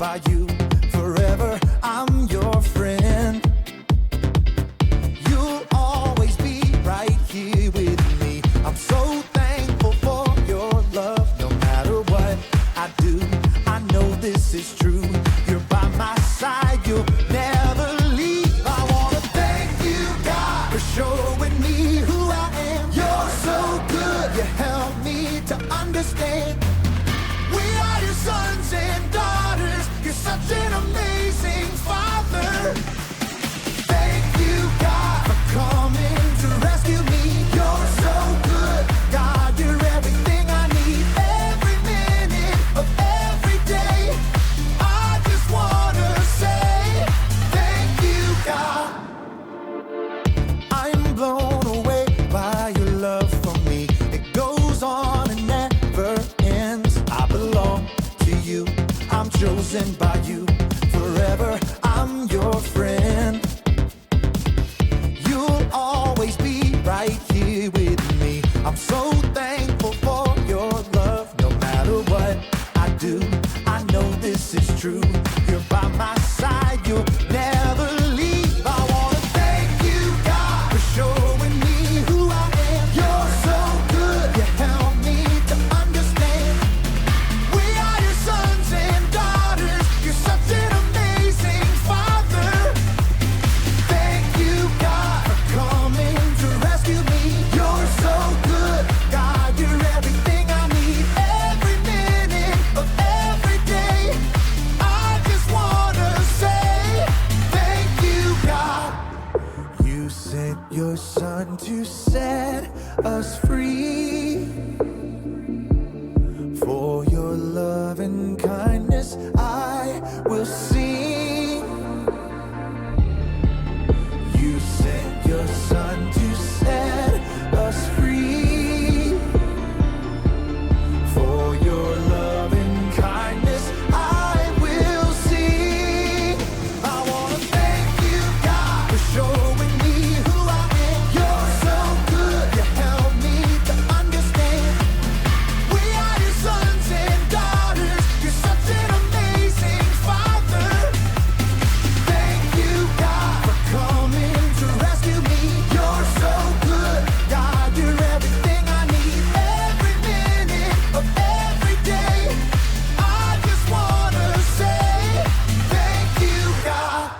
by you forever. I'm your friend. You'll always be right here with me. I'm so thankful for your love. No matter what I do, I know this is true. You're by my side, you'll never leave. I wanna thank you, God, for showing me who I am. You're so good, you help me to understand. We are your sons and daughters. You're such an amazing father. Thank you, God, for coming to rescue me. You're so good, God, you're everything I need. Every minute of every day, I just wanna say thank you, God. I'm blown away by your love for me. It goes on and never ends. I belong to you, I'm chosen by you forever. I'm your friend. You'll always be right here with me. I'm so thankful for your love. No matter what I do, I know this is true. You're by my side, you'll never leave. I wanna thank you, God, for showing me who I am. You're so good, you help me to understand. We are your sons and daughters. You're such an amazing father. Thank you, God, for coming to rescue me. You're so good, God, you're everything I need. Every minute of every day, I just wanna say thank you, God. You sent your son to set us free. For your love and kindness, I will sing. You sent your son to set us free. For your love and kindness, I will sing. I wanna thank you, God, for showing me who I am. You're so good, you help me to understand. We are your sons and daughters. You're such an amazing father. Thank you, God, for coming to rescue me. You're so good, God, you're everything I need. Every minute of every day, I just wanna say thank you, God.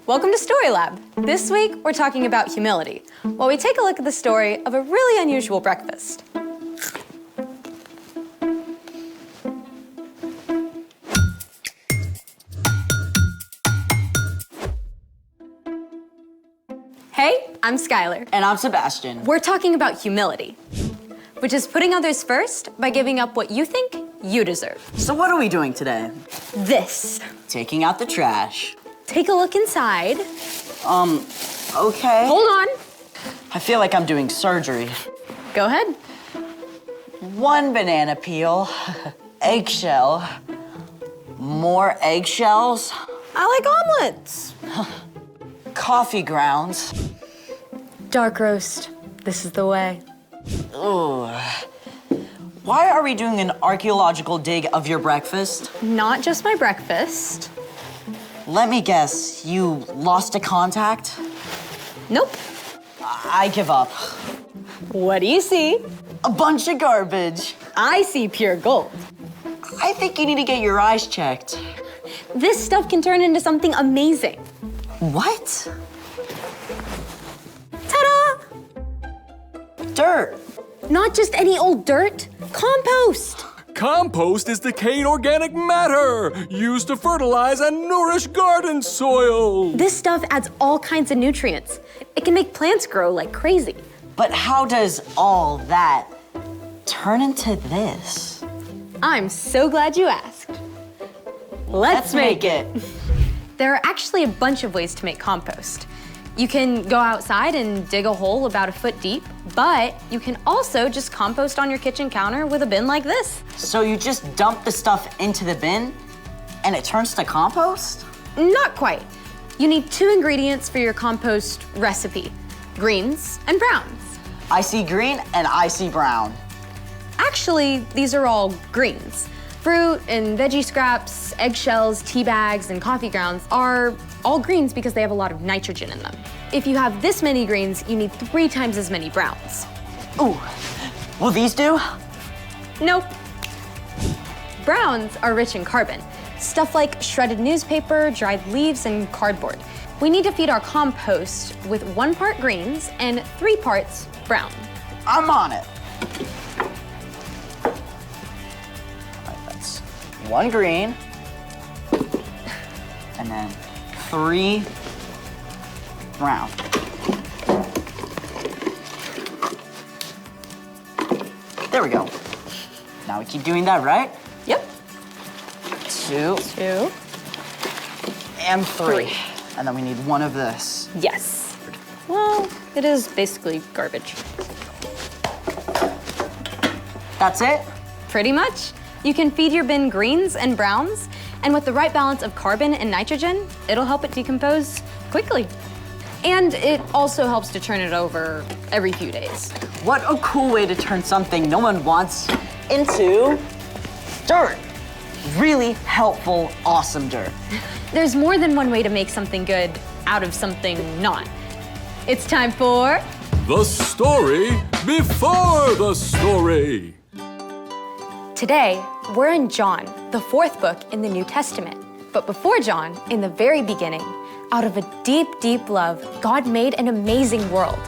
Welcome to Story Lab. This week, we're talking about humility, while we take a look at the story of a really unusual breakfast. Hey, I'm Skylar. And I'm Sebastian. We're talking about humility, which is putting others first by giving up what you think you deserve. So what are we doing today? This. Taking out the trash. Take a look inside. Okay. Hold on. I feel like I'm doing surgery. Go ahead. One banana peel, eggshell, more eggshells, I like omelets. coffee grounds. Dark roast. This is the way. Ooh. Why are we doing an archaeological dig of your breakfast? Not just my breakfast. Let me guess, you lost a contact? Nope. I give up. What do you see? A bunch of garbage. I see pure gold. I think you need to get your eyes checked. This stuff can turn into something amazing. What? Ta-da! Dirt. Not just any old dirt. Compost. Compost is decayed organic matter used to fertilize and nourish garden soil. This stuff adds all kinds of nutrients. It can make plants grow like crazy. But how does all that turn into this? I'm so glad you asked. Let's make it. There are actually a bunch of ways to make compost. You can go outside and dig a hole about a foot deep, but you can also just compost on your kitchen counter with a bin like this. So you just dump the stuff into the bin and it turns to compost? Not quite. You need 2 ingredients for your compost recipe, greens and browns. I see green and I see brown. Actually, these are all greens. Fruit and veggie scraps, eggshells, tea bags, and coffee grounds are all greens because they have a lot of nitrogen in them. If you have this many greens, you need 3 times as many browns. Ooh, will these do? Nope. Browns are rich in carbon, stuff like shredded newspaper, dried leaves, and cardboard. We need to feed our compost with 1 part greens and 3 parts brown. I'm on it. All right, that's 1 green, and then 3 brown. There we go. Now we keep doing that, right? Yep. 2 2. and 3. And then we need 1 of this. Yes. Well, it is basically garbage. That's it? Pretty much. You can feed your bin greens and browns, and with the right balance of carbon and nitrogen, it'll help it decompose quickly. And it also helps to turn it over every few days. What a cool way to turn something no one wants into dirt. Really helpful, awesome dirt. There's more than one way to make something good out of something not. It's time for... The story before the story. Today, we're in John, the 4th book in the New Testament. But before John, in the very beginning, out of a deep, deep love, God made an amazing world.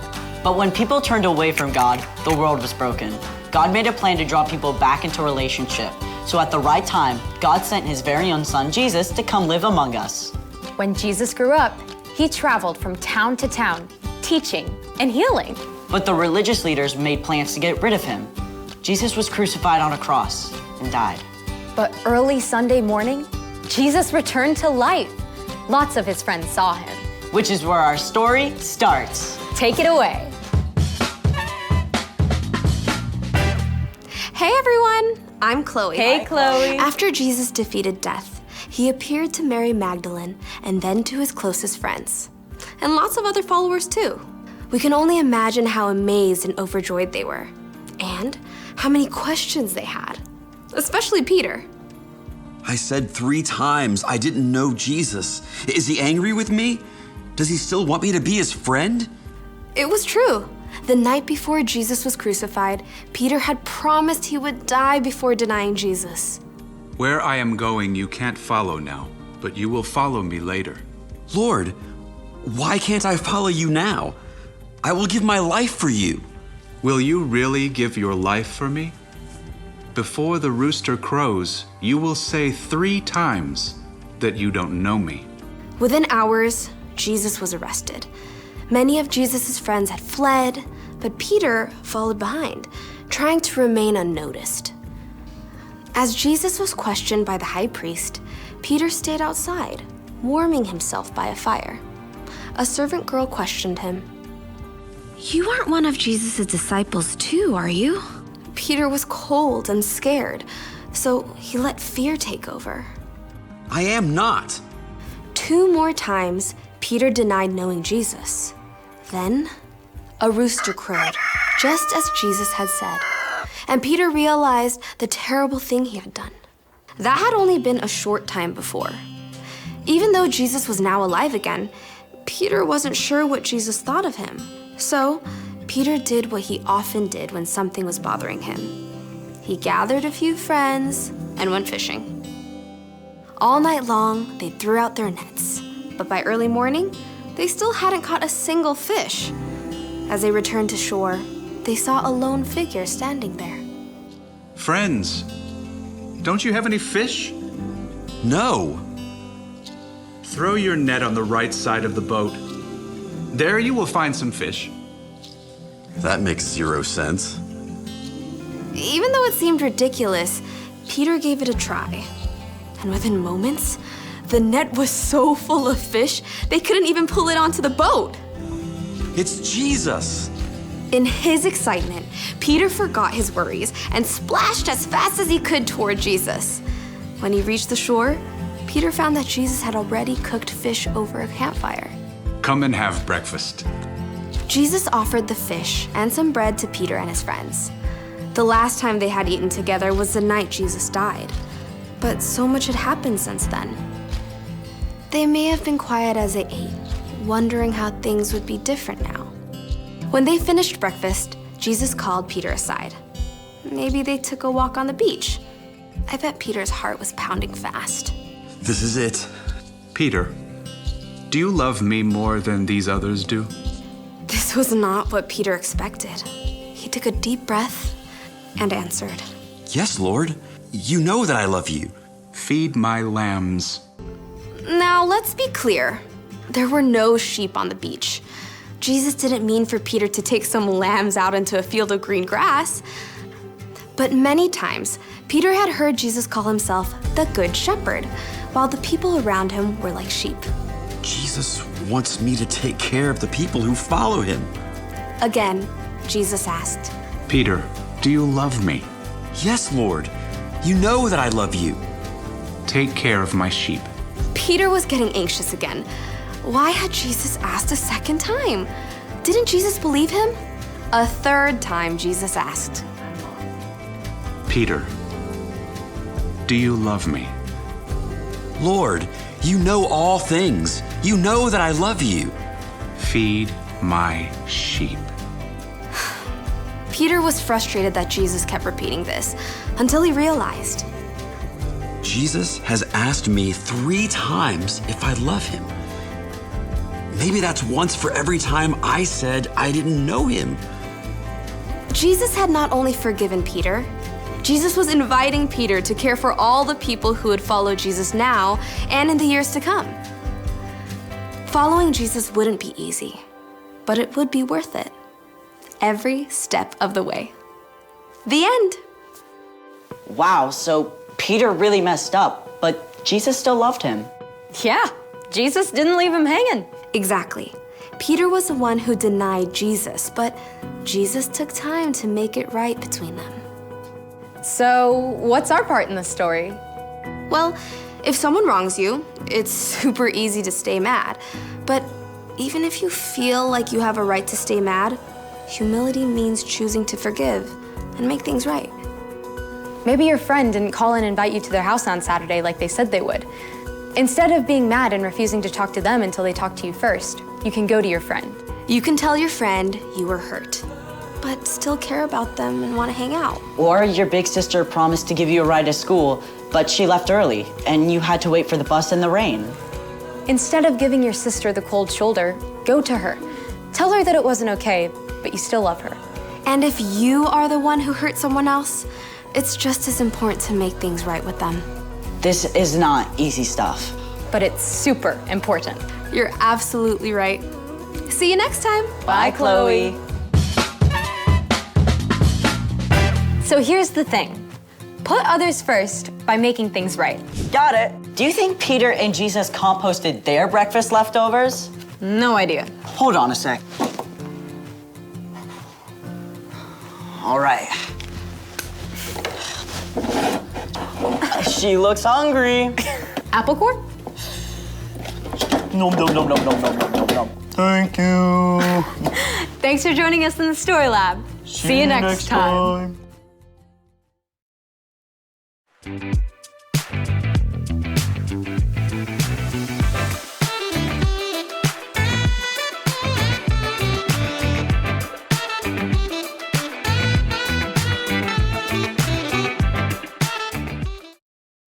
But when people turned away from God, the world was broken. God made a plan to draw people back into relationship. So at the right time, God sent his very own son, Jesus, to come live among us. When Jesus grew up, he traveled from town to town, teaching and healing. But the religious leaders made plans to get rid of him. Jesus was crucified on a cross and died. But early Sunday morning, Jesus returned to life. Lots of his friends saw him. Which is where our story starts. Take it away. Hey everyone, I'm Chloe. Hey, Chloe. After Jesus defeated death, he appeared to Mary Magdalene and then to his closest friends, and lots of other followers too. We can only imagine how amazed and overjoyed they were, and how many questions they had, especially Peter. I said 3 times I didn't know Jesus. Is he angry with me? Does he still want me to be his friend? It was true. The night before Jesus was crucified, Peter had promised he would die before denying Jesus. Where I am going, you can't follow now, but you will follow me later. Lord, why can't I follow you now? I will give my life for you. Will you really give your life for me? Before the rooster crows, you will say 3 times that you don't know me. Within hours, Jesus was arrested. Many of Jesus' friends had fled, but Peter followed behind, trying to remain unnoticed. As Jesus was questioned by the high priest, Peter stayed outside, warming himself by a fire. A servant girl questioned him. You aren't one of Jesus' disciples too, are you? Peter was cold and scared, so he let fear take over. I am not. 2 more times, Peter denied knowing Jesus. Then, a rooster crowed, just as Jesus had said, and Peter realized the terrible thing he had done. That had only been a short time before. Even though Jesus was now alive again, Peter wasn't sure what Jesus thought of him. So, Peter did what he often did when something was bothering him. He gathered a few friends and went fishing. All night long, they threw out their nets, but by early morning, they still hadn't caught a single fish. As they returned to shore, they saw a lone figure standing there. Friends, don't you have any fish? No. Throw your net on the right side of the boat. There you will find some fish. That makes 0 sense. Even though it seemed ridiculous, Peter gave it a try. And within moments, the net was so full of fish, they couldn't even pull it onto the boat. It's Jesus. In his excitement, Peter forgot his worries and splashed as fast as he could toward Jesus. When he reached the shore, Peter found that Jesus had already cooked fish over a campfire. Come and have breakfast. Jesus offered the fish and some bread to Peter and his friends. The last time they had eaten together was the night Jesus died. But so much had happened since then. They may have been quiet as they ate, wondering how things would be different now. When they finished breakfast, Jesus called Peter aside. Maybe they took a walk on the beach. I bet Peter's heart was pounding fast. This is it. Peter, do you love me more than these others do? This was not what Peter expected. He took a deep breath and answered. Yes, Lord. You know that I love you. Feed my lambs. Now, let's be clear. There were no sheep on the beach. Jesus didn't mean for Peter to take some lambs out into a field of green grass. But many times, Peter had heard Jesus call himself the Good Shepherd, while the people around him were like sheep. Jesus wants me to take care of the people who follow him. Again, Jesus asked, Peter, do you love me? Yes, Lord. You know that I love you. Take care of my sheep. Peter was getting anxious again. Why had Jesus asked a second time? Didn't Jesus believe him? A third time, Jesus asked. Peter, do you love me? Lord, you know all things. You know that I love you. Feed my sheep. Peter was frustrated that Jesus kept repeating this until he realized. Jesus has asked me 3 times if I love him. Maybe that's once for every time I said I didn't know him. Jesus had not only forgiven Peter, Jesus was inviting Peter to care for all the people who would follow Jesus now and in the years to come. Following Jesus wouldn't be easy, but it would be worth it. Every step of the way. The end. Wow, so Peter really messed up, but Jesus still loved him. Yeah, Jesus didn't leave him hanging. Exactly. Peter was the one who denied Jesus, but Jesus took time to make it right between them. So, what's our part in this story? Well, if someone wrongs you, it's super easy to stay mad. But even if you feel like you have a right to stay mad, humility means choosing to forgive and make things right. Maybe your friend didn't call and invite you to their house on Saturday like they said they would. Instead of being mad and refusing to talk to them until they talk to you first, you can go to your friend. You can tell your friend you were hurt, but still care about them and want to hang out. Or your big sister promised to give you a ride to school, but she left early, and you had to wait for the bus in the rain. Instead of giving your sister the cold shoulder, go to her. Tell her that it wasn't okay, but you still love her. And if you are the one who hurt someone else, it's just as important to make things right with them. This is not easy stuff. But it's super important. You're absolutely right. See you next time. Bye, Chloe. So here's the thing. Put others first by making things right. Got it. Do you think Peter and Jesus composted their breakfast leftovers? No idea. Hold on a sec. All right. She looks hungry. Apple core? Nom, nom, nom, nom, nom, nom, nom, nom, nom. Thank you. Thanks for joining us in the Story Lab. See you next time.